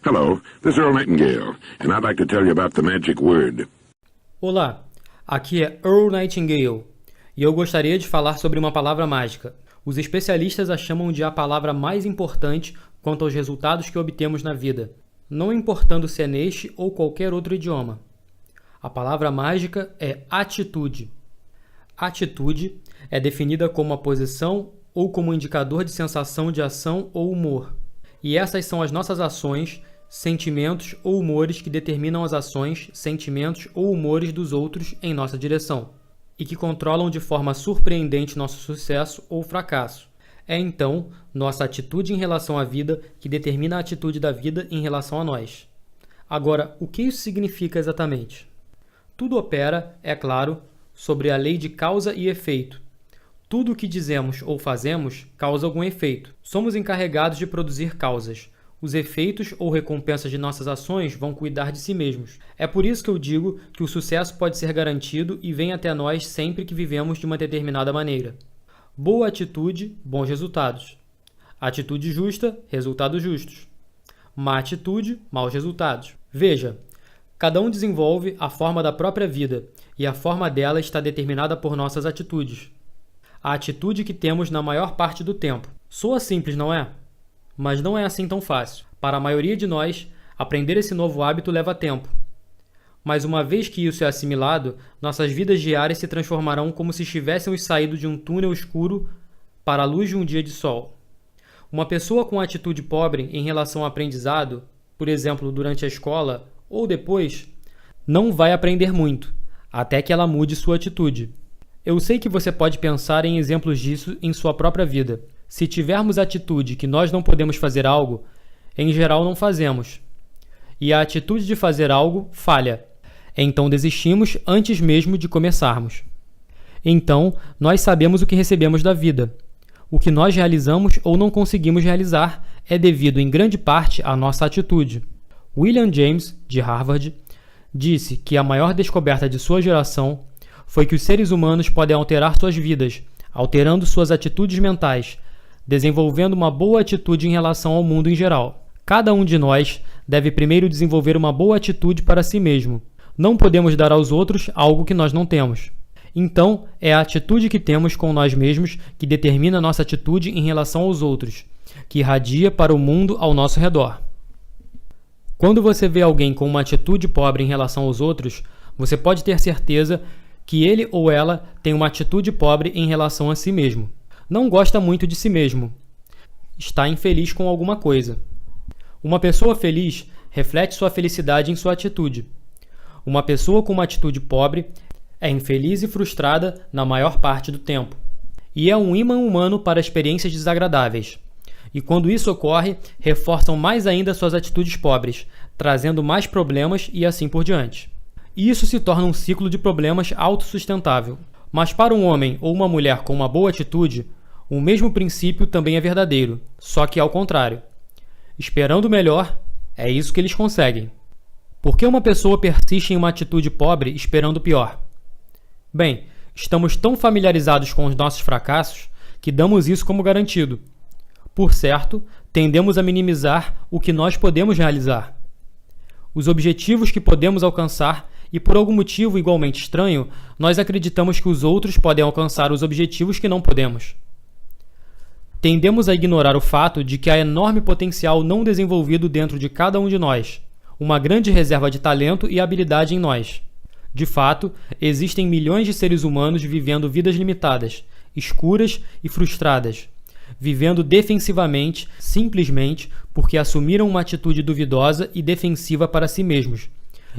Hello, this is Earl Nightingale, and I'd like to tell you about the magic word. Olá, aqui é Earl Nightingale, e eu gostaria de falar sobre uma palavra mágica. Os especialistas a chamam de a palavra mais importante quanto aos resultados que obtemos na vida, não importando se é neste ou qualquer outro idioma. A palavra mágica é atitude. Atitude é definida como a posição ou como indicador de sensação de ação ou humor. E essas são as nossas ações, sentimentos ou humores que determinam as ações, sentimentos ou humores dos outros em nossa direção, e que controlam de forma surpreendente nosso sucesso ou fracasso. É então nossa atitude em relação à vida que determina a atitude da vida em relação a nós. Agora, o que isso significa exatamente? Tudo opera, é claro, sobre a lei de causa e efeito. Tudo o que dizemos ou fazemos causa algum efeito. Somos encarregados de produzir causas. Os efeitos ou recompensas de nossas ações vão cuidar de si mesmos. É por isso que eu digo que o sucesso pode ser garantido e vem até nós sempre que vivemos de uma determinada maneira. Boa atitude, bons resultados. Atitude justa, resultados justos. Má atitude, maus resultados. Veja, cada um desenvolve a forma da própria vida e a forma dela está determinada por nossas atitudes. A atitude que temos na maior parte do tempo. Soa simples, não é? Mas não é assim tão fácil. Para a maioria de nós, aprender esse novo hábito leva tempo. Mas uma vez que isso é assimilado, nossas vidas diárias se transformarão como se estivéssemos saído de um túnel escuro para a luz de um dia de sol. Uma pessoa com atitude pobre em relação ao aprendizado, por exemplo, durante a escola ou depois, não vai aprender muito, até que ela mude sua atitude. Eu sei que você pode pensar em exemplos disso em sua própria vida. Se tivermos a atitude que nós não podemos fazer algo, em geral não fazemos. E a atitude de fazer algo falha. Então desistimos antes mesmo de começarmos. Então, nós sabemos o que recebemos da vida. O que nós realizamos ou não conseguimos realizar é devido em grande parte à nossa atitude. William James, de Harvard, disse que a maior descoberta de sua geração foi que os seres humanos podem alterar suas vidas, alterando suas atitudes mentais, desenvolvendo uma boa atitude em relação ao mundo em geral. Cada um de nós deve primeiro desenvolver uma boa atitude para si mesmo. Não podemos dar aos outros algo que nós não temos. Então, é a atitude que temos com nós mesmos que determina a nossa atitude em relação aos outros, que irradia para o mundo ao nosso redor. Quando você vê alguém com uma atitude pobre em relação aos outros, você pode ter certeza que ele ou ela tem uma atitude pobre em relação a si mesmo. Não gosta muito de si mesmo. Está infeliz com alguma coisa. Uma pessoa feliz reflete sua felicidade em sua atitude. Uma pessoa com uma atitude pobre é infeliz e frustrada na maior parte do tempo. E é um ímã humano para experiências desagradáveis. E quando isso ocorre, reforçam mais ainda suas atitudes pobres, trazendo mais problemas e assim por diante. E isso se torna um ciclo de problemas autossustentável. Mas para um homem ou uma mulher com uma boa atitude, o mesmo princípio também é verdadeiro, só que ao contrário. Esperando o melhor, é isso que eles conseguem. Por que uma pessoa persiste em uma atitude pobre esperando o pior? Bem, estamos tão familiarizados com os nossos fracassos que damos isso como garantido. Por certo, tendemos a minimizar o que nós podemos realizar. Os objetivos que podemos alcançar e por algum motivo igualmente estranho, nós acreditamos que os outros podem alcançar os objetivos que não podemos. Tendemos a ignorar o fato de que há enorme potencial não desenvolvido dentro de cada um de nós, uma grande reserva de talento e habilidade em nós. De fato, existem milhões de seres humanos vivendo vidas limitadas, escuras e frustradas, vivendo defensivamente, simplesmente porque assumiram uma atitude duvidosa e defensiva para si mesmos,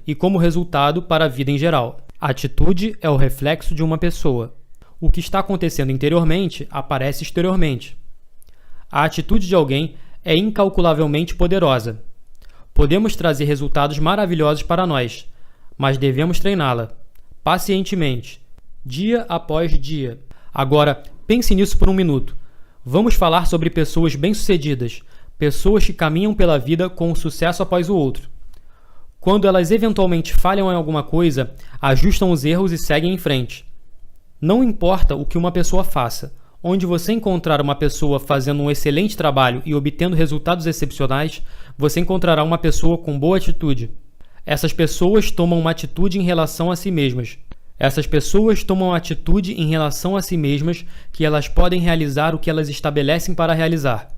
e como resultado para a vida em geral. A atitude é o reflexo de uma pessoa. O que está acontecendo interiormente aparece exteriormente. A atitude de alguém é incalculavelmente poderosa. Podemos trazer resultados maravilhosos para nós, mas devemos treiná-la, pacientemente, dia após dia. Agora, pense nisso por um minuto. Vamos falar sobre pessoas bem-sucedidas, pessoas que caminham pela vida com um sucesso após o outro. Quando elas eventualmente falham em alguma coisa, ajustam os erros e seguem em frente. Não importa o que uma pessoa faça, Onde você encontrar uma pessoa fazendo um excelente trabalho e obtendo resultados excepcionais, você encontrará uma pessoa com boa atitude. Essas pessoas tomam uma atitude em relação a si mesmas. Essas pessoas tomam atitude em relação a si mesmas que elas podem realizar o que elas estabelecem para realizar.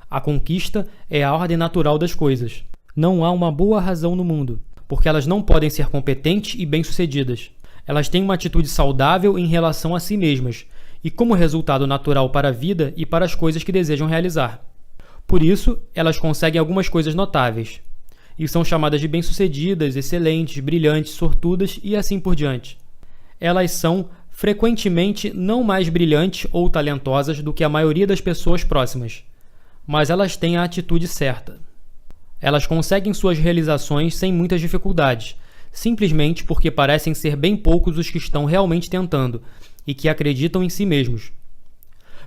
A conquista é a ordem natural das coisas. Não há uma boa razão no mundo, porque elas não podem ser competentes e bem-sucedidas. Elas têm uma atitude saudável em relação a si mesmas, e como resultado natural para a vida e para as coisas que desejam realizar. Por isso, elas conseguem algumas coisas notáveis, e são chamadas de bem-sucedidas, excelentes, brilhantes, sortudas e assim por diante. Elas são, frequentemente, não mais brilhantes ou talentosas do que a maioria das pessoas próximas, mas elas têm a atitude certa. Elas conseguem suas realizações sem muitas dificuldades, simplesmente porque parecem ser bem poucos os que estão realmente tentando e que acreditam em si mesmos.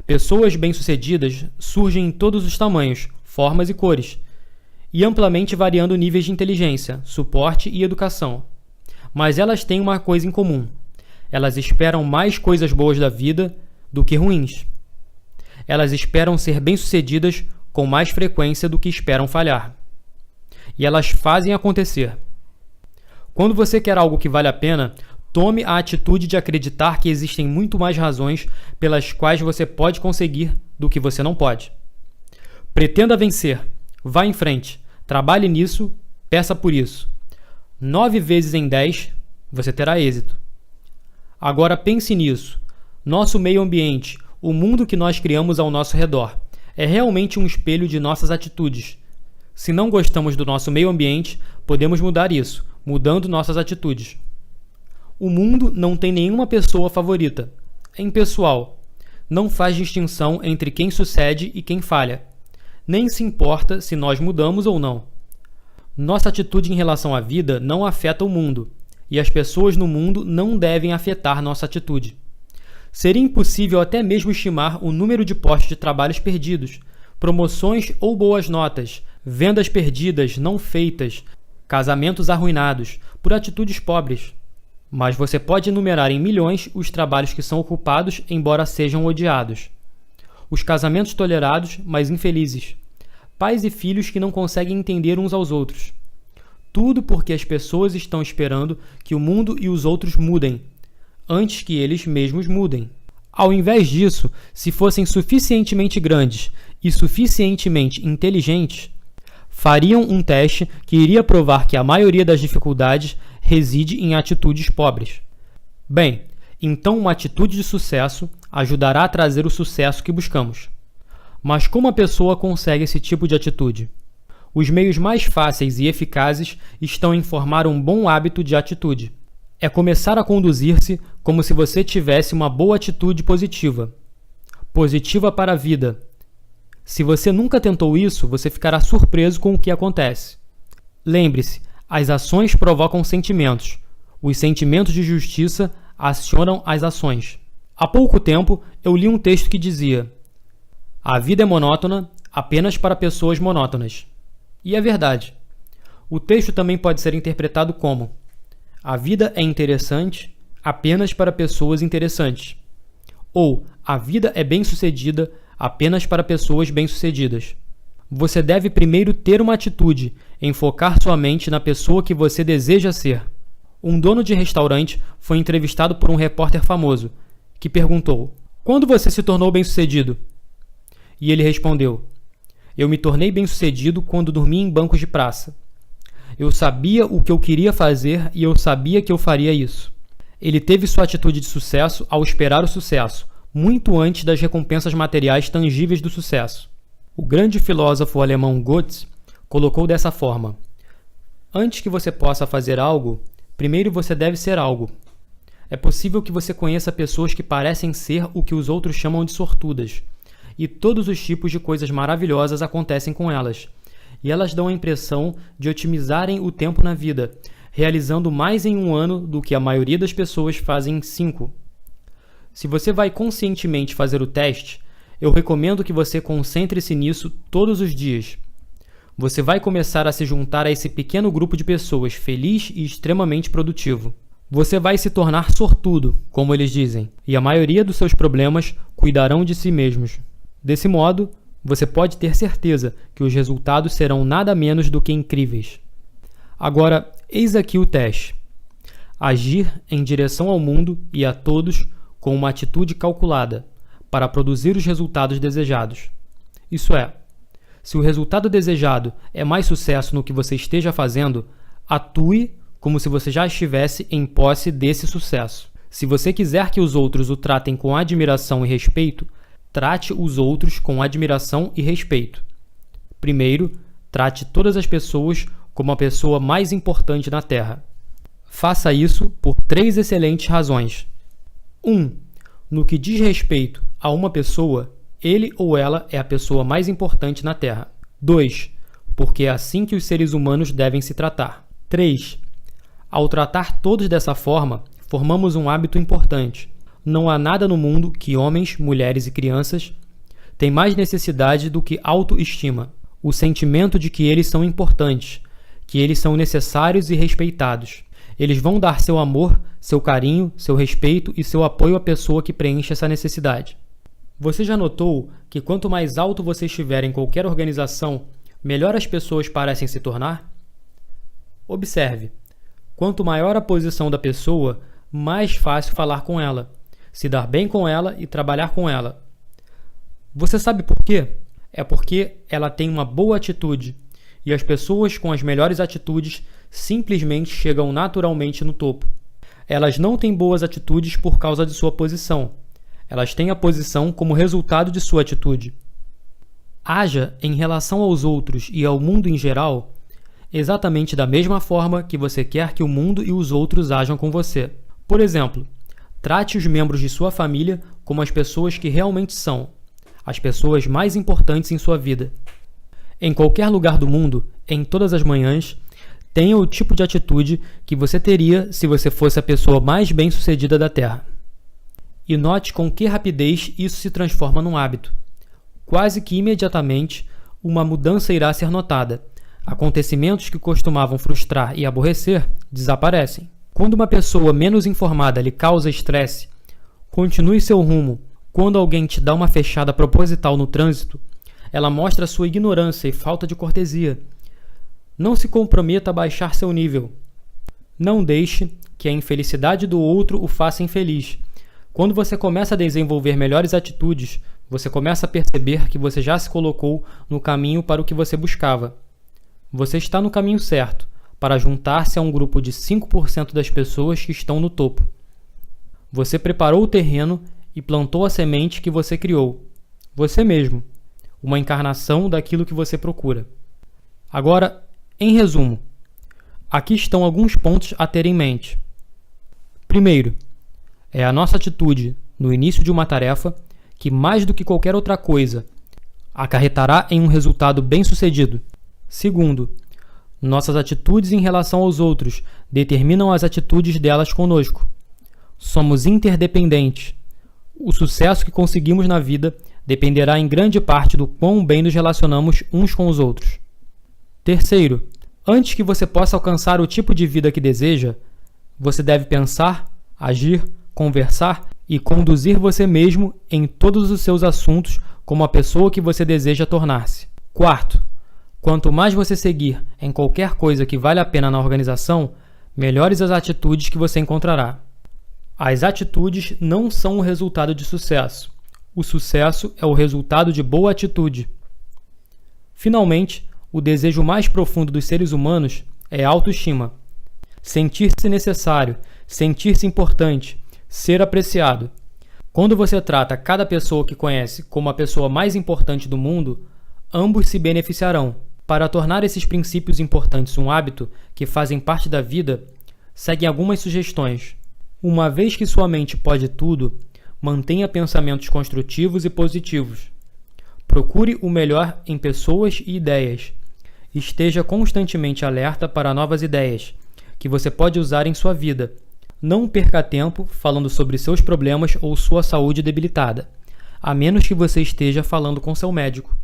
Pessoas bem-sucedidas surgem em todos os tamanhos, formas e cores, e amplamente variando níveis de inteligência, suporte e educação. Mas elas têm uma coisa em comum: elas esperam mais coisas boas da vida do que ruins. Elas esperam ser bem-sucedidas com mais frequência do que esperam falhar. E elas fazem acontecer. Quando você quer algo que vale a pena, tome a atitude de acreditar que existem muito mais razões pelas quais você pode conseguir do que você não pode. Pretenda vencer. Vá em frente. Trabalhe nisso. Peça por isso. 9 vezes em 10, você terá êxito. Agora pense nisso. Nosso meio ambiente, o mundo que nós criamos ao nosso redor, é realmente um espelho de nossas atitudes. Se não gostamos do nosso meio ambiente, podemos mudar isso, mudando nossas atitudes. O mundo não tem nenhuma pessoa favorita. É impessoal. Não faz distinção entre quem sucede e quem falha. Nem se importa se nós mudamos ou não. Nossa atitude em relação à vida não afeta o mundo, e as pessoas no mundo não devem afetar nossa atitude. Seria impossível até mesmo estimar o número de postos de trabalhos perdidos, promoções ou boas notas, vendas perdidas, não feitas, casamentos arruinados, por atitudes pobres. Mas você pode enumerar em milhões os trabalhos que são ocupados, embora sejam odiados. Os casamentos tolerados, mas infelizes. Pais e filhos que não conseguem entender uns aos outros. Tudo porque as pessoas estão esperando que o mundo e os outros mudem, antes que eles mesmos mudem. Ao invés disso, se fossem suficientemente grandes e suficientemente inteligentes, fariam um teste que iria provar que a maioria das dificuldades reside em atitudes pobres. Bem, então uma atitude de sucesso ajudará a trazer o sucesso que buscamos. Mas como a pessoa consegue esse tipo de atitude? Os meios mais fáceis e eficazes estão em formar um bom hábito de atitude. É começar a conduzir-se como se você tivesse uma boa atitude positiva. Positiva para a vida. Se você nunca tentou isso, você ficará surpreso com o que acontece. Lembre-se, as ações provocam sentimentos. Os sentimentos de justiça acionam as ações. Há pouco tempo, eu li um texto que dizia: a vida é monótona apenas para pessoas monótonas. E é verdade. O texto também pode ser interpretado como: a vida é interessante apenas para pessoas interessantes. Ou a vida é bem-sucedida apenas para pessoas bem-sucedidas. Você deve primeiro ter uma atitude em focar sua mente na pessoa que você deseja ser. Um dono de restaurante foi entrevistado por um repórter famoso, que perguntou: quando você se tornou bem-sucedido? E ele respondeu: eu me tornei bem-sucedido quando dormi em bancos de praça. Eu sabia o que eu queria fazer e eu sabia que eu faria isso. Ele teve sua atitude de sucesso ao esperar o sucesso, muito antes das recompensas materiais tangíveis do sucesso. O grande filósofo alemão Goethe colocou dessa forma: antes que você possa fazer algo, primeiro você deve ser algo. É possível que você conheça pessoas que parecem ser o que os outros chamam de sortudas, e todos os tipos de coisas maravilhosas acontecem com elas, e elas dão a impressão de otimizarem o tempo na vida, realizando mais em um ano do que a maioria das pessoas fazem em 5. Se você vai conscientemente fazer o teste, eu recomendo que você concentre-se nisso todos os dias. Você vai começar a se juntar a esse pequeno grupo de pessoas feliz e extremamente produtivo. Você vai se tornar sortudo, como eles dizem, e a maioria dos seus problemas cuidarão de si mesmos. Desse modo, você pode ter certeza que os resultados serão nada menos do que incríveis. Agora, eis aqui o teste. Agir em direção ao mundo e a todos com uma atitude calculada, para produzir os resultados desejados. Isso é, se o resultado desejado é mais sucesso no que você esteja fazendo, atue como se você já estivesse em posse desse sucesso. Se você quiser que os outros o tratem com admiração e respeito, trate os outros com admiração e respeito. Primeiro, trate todas as pessoas como a pessoa mais importante na Terra. Faça isso por 3 excelentes razões. 1. No que diz respeito a uma pessoa, ele ou ela é a pessoa mais importante na Terra. 2. Porque é assim que os seres humanos devem se tratar. 3. Ao tratar todos dessa forma, formamos um hábito importante. Não há nada no mundo que homens, mulheres e crianças têm mais necessidade do que autoestima, o sentimento de que eles são importantes, que eles são necessários e respeitados. Eles vão dar seu amor, seu carinho, seu respeito e seu apoio à pessoa que preenche essa necessidade. Você já notou que quanto mais alto você estiver em qualquer organização, melhor as pessoas parecem se tornar? Observe. Quanto maior a posição da pessoa, mais fácil falar com ela, se dar bem com ela e trabalhar com ela. Você sabe por quê? É porque ela tem uma boa atitude, e as pessoas com as melhores atitudes simplesmente chegam naturalmente no topo. Elas não têm boas atitudes por causa de sua posição. Elas têm a posição como resultado de sua atitude. Haja em relação aos outros e ao mundo em geral exatamente da mesma forma que você quer que o mundo e os outros ajam com você. Por exemplo, trate os membros de sua família como as pessoas que realmente são, as pessoas mais importantes em sua vida. Em qualquer lugar do mundo, em todas as manhãs, tenha o tipo de atitude que você teria se você fosse a pessoa mais bem-sucedida da Terra. E note com que rapidez isso se transforma num hábito. Quase que imediatamente, uma mudança irá ser notada. Acontecimentos que costumavam frustrar e aborrecer desaparecem. Quando uma pessoa menos informada lhe causa estresse, continue seu rumo. Quando alguém te dá uma fechada proposital no trânsito, ela mostra sua ignorância e falta de cortesia. Não se comprometa a baixar seu nível. Não deixe que a infelicidade do outro o faça infeliz. Quando você começa a desenvolver melhores atitudes, você começa a perceber que você já se colocou no caminho para o que você buscava. Você está no caminho certo, para juntar-se a um grupo de 5% das pessoas que estão no topo. Você preparou o terreno e plantou a semente que você criou. Você mesmo. Uma encarnação daquilo que você procura. Agora, em resumo, aqui estão alguns pontos a ter em mente. Primeiro, é a nossa atitude no início de uma tarefa que, mais do que qualquer outra coisa, acarretará em um resultado bem-sucedido. Segundo, nossas atitudes em relação aos outros determinam as atitudes delas conosco. Somos interdependentes. O sucesso que conseguimos na vida dependerá em grande parte do quão bem nos relacionamos uns com os outros. Terceiro, antes que você possa alcançar o tipo de vida que deseja, você deve pensar, agir, conversar e conduzir você mesmo em todos os seus assuntos como a pessoa que você deseja tornar-se. Quarto, quanto mais você seguir em qualquer coisa que vale a pena na organização, melhores as atitudes que você encontrará. As atitudes não são o resultado de sucesso. O sucesso é o resultado de boa atitude. Finalmente, o desejo mais profundo dos seres humanos é a autoestima. Sentir-se necessário, sentir-se importante, ser apreciado. Quando você trata cada pessoa que conhece como a pessoa mais importante do mundo, ambos se beneficiarão. Para tornar esses princípios importantes um hábito que fazem parte da vida, seguem algumas sugestões. Uma vez que sua mente pode tudo, mantenha pensamentos construtivos e positivos. Procure o melhor em pessoas e ideias. Esteja constantemente alerta para novas ideias que você pode usar em sua vida. Não perca tempo falando sobre seus problemas ou sua saúde debilitada, a menos que você esteja falando com seu médico.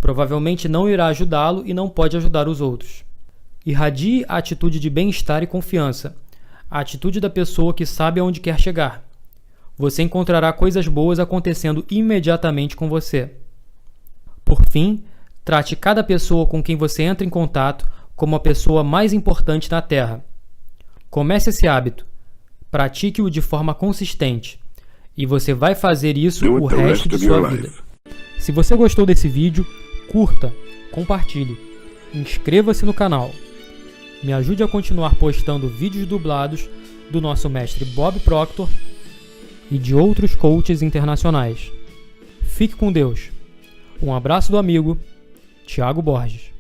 Provavelmente não irá ajudá-lo e não pode ajudar os outros. Irradie a atitude de bem-estar e confiança. a atitude da pessoa que sabe aonde quer chegar. Você encontrará coisas boas acontecendo imediatamente com você. Por fim, trate cada pessoa com quem você entra em contato como a pessoa mais importante na Terra. Comece esse hábito, pratique-o de forma consistente, e você vai fazer isso o resto de sua vida. Se você gostou desse vídeo, curta, compartilhe, inscreva-se no canal. Me ajude a continuar postando vídeos dublados do nosso mestre Bob Proctor e de outros coaches internacionais. Fique com Deus. Um abraço do amigo Thiago Borges.